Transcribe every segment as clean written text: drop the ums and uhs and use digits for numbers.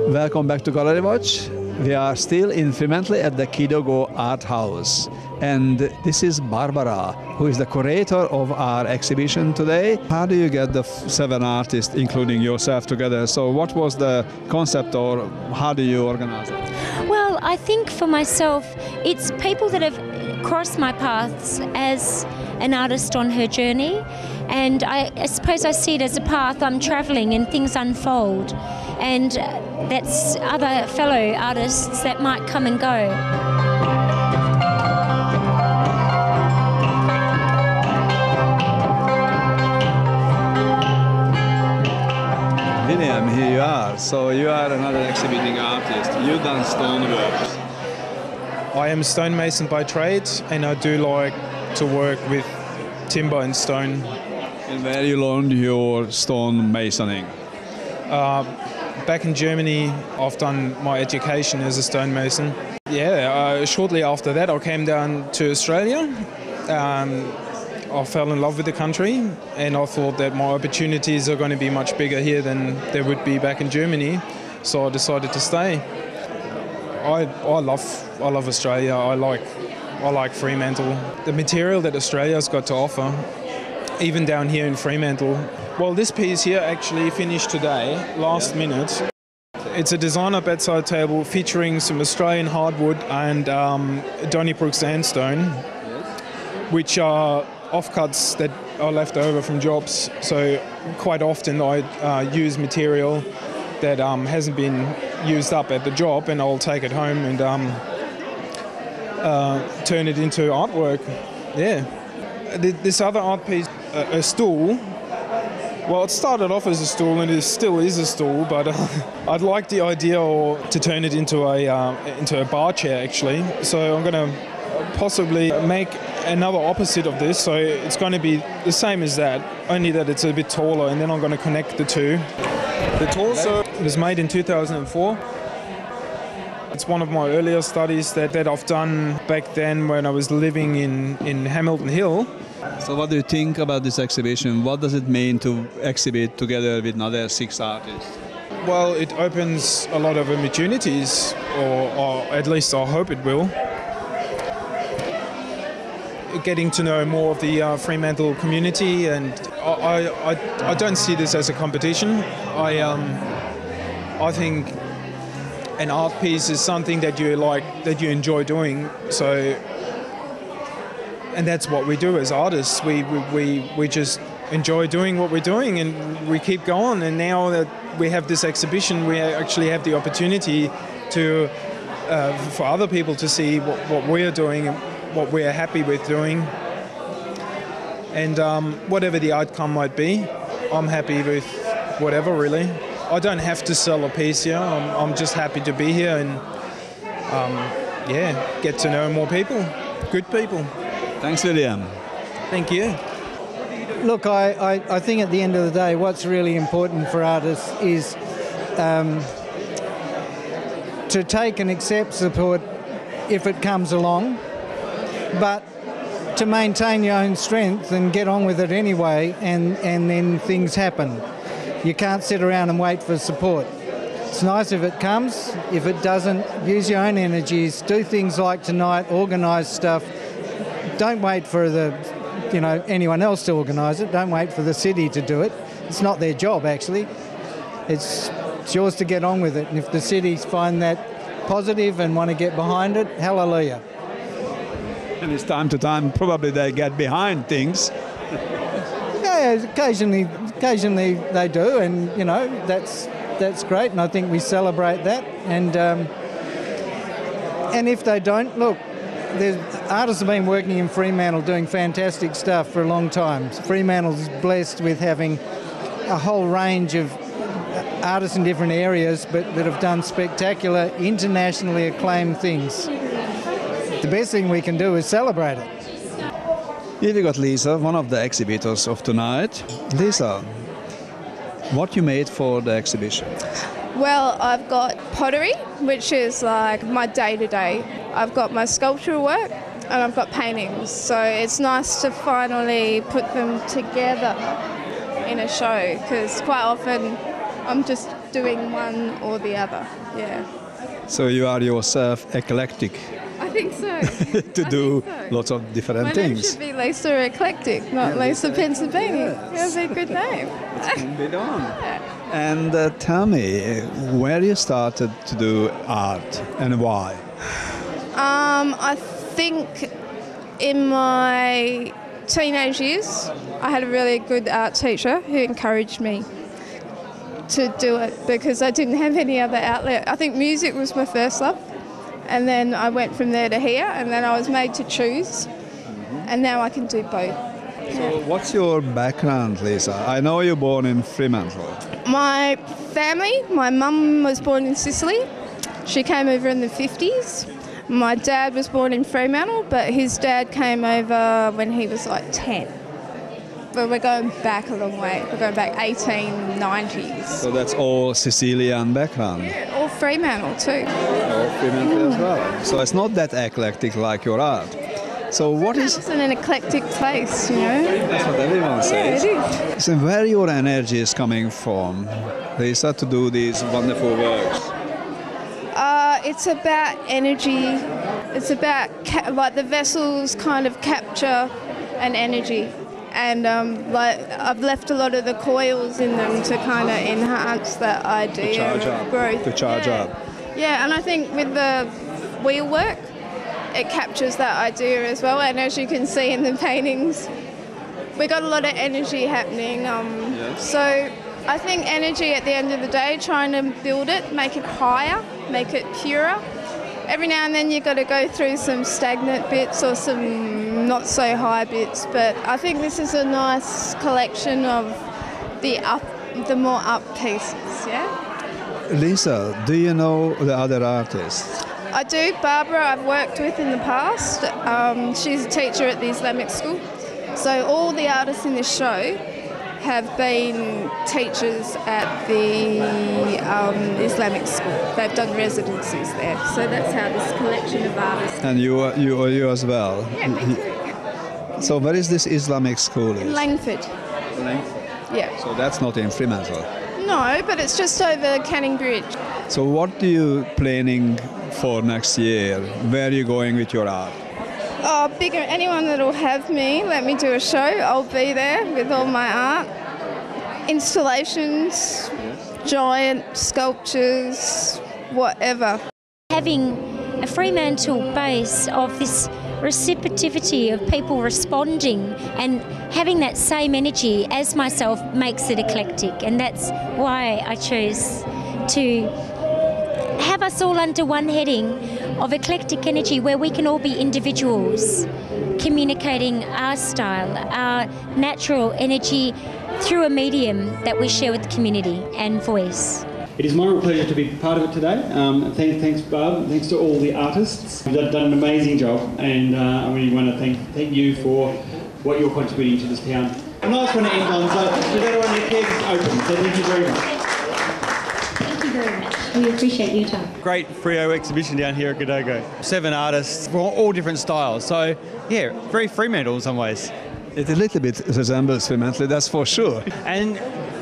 Welcome back to Gallery Watch. We are still in Fremantle at the Kidogo Art House. And this is Barbara, who is the curator of our exhibition today. How do you get the 7 artists, including yourself, together? So what was the concept, or how do you organize it? Well, I think for myself, it's people that have crossed my paths as an artist on her journey. And I suppose I see it as a path. I'm travelling and things unfold. And that's other fellow artists that might come and go. William, here you are. So you are another exhibiting artist. You've done stoneworks. I am a stonemason by trade, and I do like to work with timber and stone. And where you learned your stone masoning? Back in Germany, I've done my education as a stonemason. Yeah, shortly after that I came down to Australia. I fell in love with the country, and I thought that my opportunities are going to be much bigger here than they would be back in Germany, so I decided to stay. I love Australia. I like Fremantle. The material that Australia's got to offer, even down here in Fremantle. Well, this piece here actually finished today, last minute. It's a designer bedside table featuring some Australian hardwood and Donnybrook sandstone, which are offcuts that are left over from jobs. So quite often I use material that hasn't been used up at the job, and I'll take it home and turn it into artwork. Yeah. This other art piece, a stool. Well, it started off as a stool, and it still is a stool, but I'd like the idea to turn it into a bar chair, actually. So I'm going to possibly make another opposite of this, so it's going to be the same as that, only that it's a bit taller, and then I'm going to connect the two. The torso was made in 2004. It's one of my earlier studies that I've done back then when I was living in Hamilton Hill. So what do you think about this exhibition? What does it mean to exhibit together with another 6 artists? Well, it opens a lot of opportunities, or at least I hope it will. Getting to know more of the Fremantle community, and I don't see this as a competition. I think an art piece is something that you enjoy doing. So. And that's what we do as artists. We just enjoy doing what we're doing, and we keep going. And now that we have this exhibition, we actually have the opportunity to for other people to see what we're doing and what we're happy with doing. And whatever the outcome might be, I'm happy with whatever, really. I don't have to sell a piece here. I'm just happy to be here and get to know more people, good people. Thanks, William. Thank you. Look, I think at the end of the day, what's really important for artists is to take and accept support if it comes along, but to maintain your own strength and get on with it anyway, and then things happen. You can't sit around and wait for support. It's nice if it comes. If it doesn't, use your own energies, do things like tonight, organise stuff. Don't wait for anyone else to organise it. Don't wait for the city to do it. It's not their job, actually. It's yours to get on with it. And if the cities find that positive and want to get behind it, hallelujah. And it's time to time, probably they get behind things. Yeah, occasionally they do, and that's great, and I think we celebrate that. And if they don't, look. Artists have been working in Fremantle doing fantastic stuff for a long time. Fremantle's blessed with having a whole range of artists in different areas, but that have done spectacular, internationally acclaimed things. The best thing we can do is celebrate it. Here we got Lisa, one of the exhibitors of tonight. Lisa, what you made for the exhibition? Well, I've got pottery, which is like my day-to-day. I've got my sculptural work, and I've got paintings. So it's nice to finally put them together in a show, because quite often I'm just doing one or the other. Yeah. So you are yourself eclectic I think so. to do lots of different My name things. should be Lisa Eclectic, not Lisa Pennsylvania. That'd be a good name. Can be done. And tell me, where you started to do art and why? I think in my teenage years, I had a really good art teacher who encouraged me to do it because I didn't have any other outlet. I think music was my first love, and then I went from there to here, and then I was made to choose, and now I can do both. So what's your background, Lisa? I know you're born in Fremantle. My family, my mum was born in Sicily. She came over in the 50s. My dad was born in Fremantle, but his dad came over when he was like 10. But we're going back a long way. We're going back 1890s. So that's all Sicilian background. Yeah, all Fremantle too. All Fremantle as well. So it's not that eclectic like your art. So what is... It's an eclectic place, you know. That's what everyone says. Yeah, it is. So where your energy is coming from, Lisa, to do these wonderful works? It's about energy. It's about like the vessels kind of capture an energy, and like I've left a lot of the coils in them to kind of enhance that idea of growth. To charge up. Yeah, and I think with the wheel work, it captures that idea as well. And as you can see in the paintings, we got a lot of energy happening. So I think energy at the end of the day, trying to build it, make it higher, make it purer. Every now and then you've got to go through some stagnant bits or some not so high bits, but I think this is a nice collection of the more up pieces, yeah? Lisa, do you know the other artists? I do. Barbara I've worked with in the past. She's a teacher at the Islamic school. So all the artists in this show have been teachers at the Islamic school. They've done residencies there. So that's how this collection of artists... And you as well? Yeah, me too. So where is this Islamic school? Langford. Yeah. So that's not in Fremantle? No, but it's just over Canning Bridge. So what are you planning for next year? Where are you going with your art? Oh, bigger. Anyone that'll have me, let me do a show. I'll be there with all my art. Installations, giant sculptures, whatever. Having a Fremantle base of this reciprocity of people responding and having that same energy as myself makes it eclectic, and that's why I chose to have us all under one heading of eclectic energy, where we can all be individuals communicating our style, our natural energy through a medium that we share with the community and voice. It is my real pleasure to be part of it today. Thanks Barb, thanks to all the artists. You've done an amazing job, and I really want to thank you for what you're contributing to this town. A nice one to end on, so with everyone your cares is open, so thank you very much. Thank you very much. We appreciate your time. Great Frio exhibition down here at Godogo. 7 artists from all different styles, so yeah, very Fremantle in some ways. It a little bit resembles Fremantle, that's for sure. And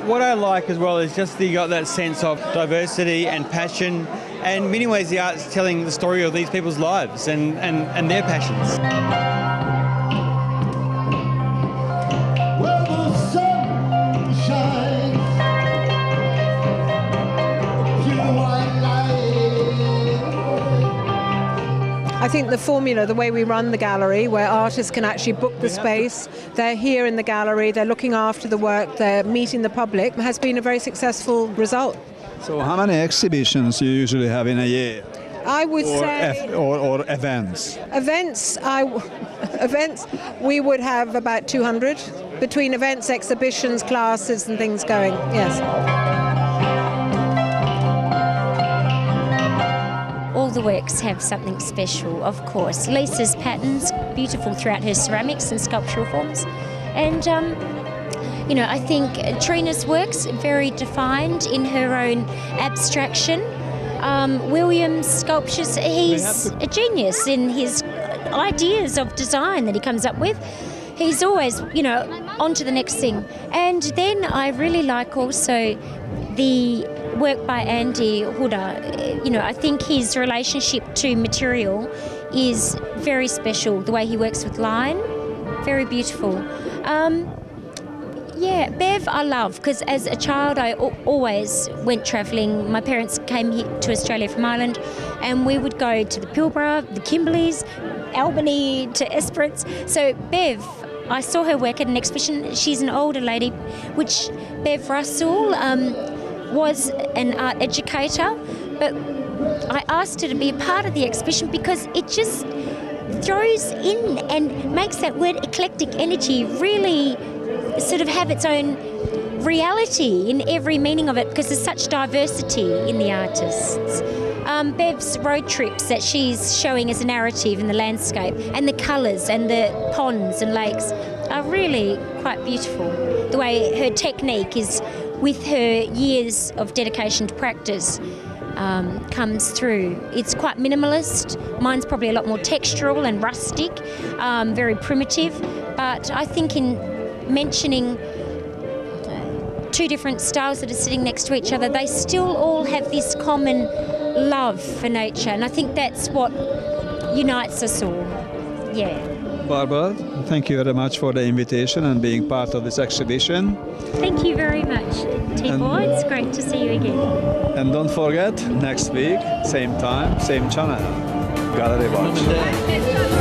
what I like as well is just you got that sense of diversity and passion, and in many ways the art's telling the story of these people's lives and their passions. Where the sun shines, pure white light. I think the formula, the way we run the gallery, where artists can actually book the space, they're here in the gallery, they're looking after the work, they're meeting the public, has been a very successful result. So how many exhibitions you usually have in a year? I would say... Or events? Events, we would have about 200, between events, exhibitions, classes and things going, yes. All the works have something special, of course. Lisa's patterns, beautiful throughout her ceramics and sculptural forms. And, you know, I think Trina's works very defined in her own abstraction. William's sculptures, he's a genius in his ideas of design that he comes up with. He's always, you know, on to the next thing. And then I really like also the work by Andy Huda, you know, I think his relationship to material is very special. The way he works with line, very beautiful. Yeah, Bev I love, because as a child I always went travelling. My parents came here to Australia from Ireland, and we would go to the Pilbara, the Kimberleys, Albany to Esperance. So Bev, I saw her work at an exhibition. She's an older lady, which Bev Russell was an art educator, but I asked her to be a part of the exhibition because it just throws in and makes that word eclectic energy really sort of have its own reality in every meaning of it, because there's such diversity in the artists. Bev's road trips that she's showing as a narrative in the landscape, and the colours and the ponds and lakes are really quite beautiful. The way her technique is, with her years of dedication to practice, comes through. It's quite minimalist. Mine's probably a lot more textural and rustic, very primitive, but I think in mentioning two different styles that are sitting next to each other, they still all have this common love for nature, and I think that's what unites us all. Yeah. Barbara, thank you very much for the invitation and being part of this exhibition. Thank you very much, Tibor. It's great to see you again. And don't forget, next week, same time, same channel, Gallery Watch.